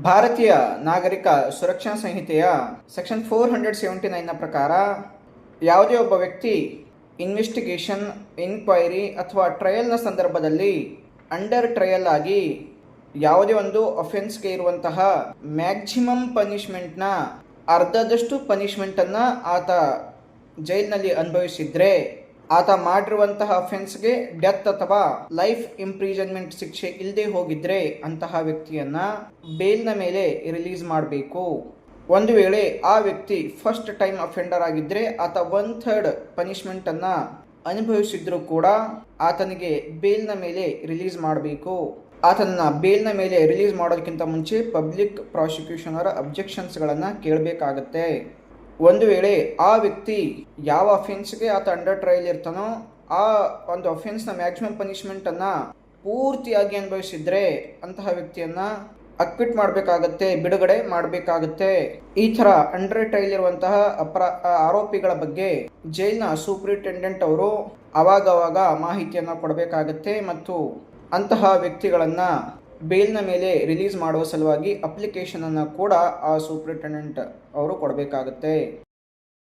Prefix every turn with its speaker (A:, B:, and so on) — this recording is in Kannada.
A: ಭಾರತೀಯ ನಾಗರಿಕ ಸುರಕ್ಷಾ ಸಂಹಿತೆಯ ಸೆಕ್ಷನ್ 479ನ ಪ್ರಕಾರ ಯಾವುದೇ ಒಬ್ಬ ವ್ಯಕ್ತಿ ಇನ್ವೆಸ್ಟಿಗೇಷನ್, ಇನ್ಕ್ವೈರಿ ಅಥವಾ ಟ್ರಯಲ್ನ ಸಂದರ್ಭದಲ್ಲಿ ಅಂಡರ್ ಟ್ರಯಲ್ ಆಗಿ ಯಾವುದೇ ಒಂದು ಅಫೆನ್ಸ್ಗೆ ಇರುವಂತಹ ಮ್ಯಾಕ್ಸಿಮಮ್ ಪನಿಷ್ಮೆಂಟ್ನ ಅರ್ಧದಷ್ಟು ಪನಿಷ್ಮೆಂಟನ್ನು ಆತ ಜೈಲಿನಲ್ಲಿ ಅನುಭವಿಸಿದ್ರೆ, ಆತ ಮಾಡಿರುವಂತಹ ಅಫೆನ್ಸ್ಗೆ ಡೆತ್ ಅಥವಾ ಲೈಫ್ ಇಂಪ್ರಿಸನ್ಮೆಂಟ್ ಶಿಕ್ಷೆ ಇಲ್ಲದೆ ಹೋಗಿದ್ರೆ ಅಂತಹ ವ್ಯಕ್ತಿಯನ್ನ ಬೇಲ್ನ ಮೇಲೆ ರಿಲೀಸ್ ಮಾಡಬೇಕು. ಒಂದು ವೇಳೆ ಆ ವ್ಯಕ್ತಿ ಫಸ್ಟ್ ಟೈಮ್ ಅಫೆಂಡರ್ ಆಗಿದ್ರೆ ಆತ 1/3 ಪನಿಷ್ಮೆಂಟನ್ನು ಅನುಭವಿಸಿದ್ರು ಕೂಡ ಆತನಿಗೆ ಬೇಲ್ನ ಮೇಲೆ ರಿಲೀಸ್ ಮಾಡಬೇಕು. ಆತನನ್ನ ಬೇಲ್ನ ಮೇಲೆ ರಿಲೀಸ್ ಮಾಡೋದಕ್ಕಿಂತ ಮುಂಚೆ ಪಬ್ಲಿಕ್ ಪ್ರಾಸಿಕ್ಯೂಷನರ ಅಬ್ಜೆಕ್ಷನ್ಸ್ಗಳನ್ನು ಕೇಳಬೇಕಾಗತ್ತೆ. ಒಂದು ವೇಳೆ ಆ ವ್ಯಕ್ತಿ ಯಾವ ಅಫೆನ್ಸ್ಗೆ ಆತ ಅಂಡರ್ ಟ್ರಯಲ್ ಇರ್ತಾನೋ ಆ ಒಂದು ಅಫೆನ್ಸ್ನ ಮ್ಯಾಕ್ಸಿಮಮ್ ಪನಿಷ್ಮೆಂಟನ್ನು ಪೂರ್ತಿಯಾಗಿ ಅನುಭವಿಸಿದ್ರೆ ಅಂತಹ ವ್ಯಕ್ತಿಯನ್ನು ಅಕ್ವಿಟ್ ಮಾಡಬೇಕಾಗತ್ತೆ, ಬಿಡುಗಡೆ ಮಾಡಬೇಕಾಗತ್ತೆ. ಈ ಥರ ಅಂಡರ್ ಟ್ರಯಲ್ ಇರುವಂತಹ ಆರೋಪಿಗಳ ಬಗ್ಗೆ ಜೈಲಿನ ಸೂಪರಿಂಟೆಂಡೆಂಟ್ ಅವರು ಅವಾಗವಾಗ ಮಾಹಿತಿಯನ್ನು ಕೊಡಬೇಕಾಗತ್ತೆ ಮತ್ತು ಅಂತಹ ವ್ಯಕ್ತಿಗಳನ್ನು ಬೇಲ್ನ ಮೇಲೆ ರಿಲೀಸ್ ಮಾಡುವ ಸಲುವಾಗಿ ಅಪ್ಲಿಕೇಶನನ್ನು ಕೂಡ ಆ ಸೂಪರಿಂಟೆಂಡೆಂಟ್ ಅವರು ಕೊಡಬೇಕಾಗತ್ತೆ.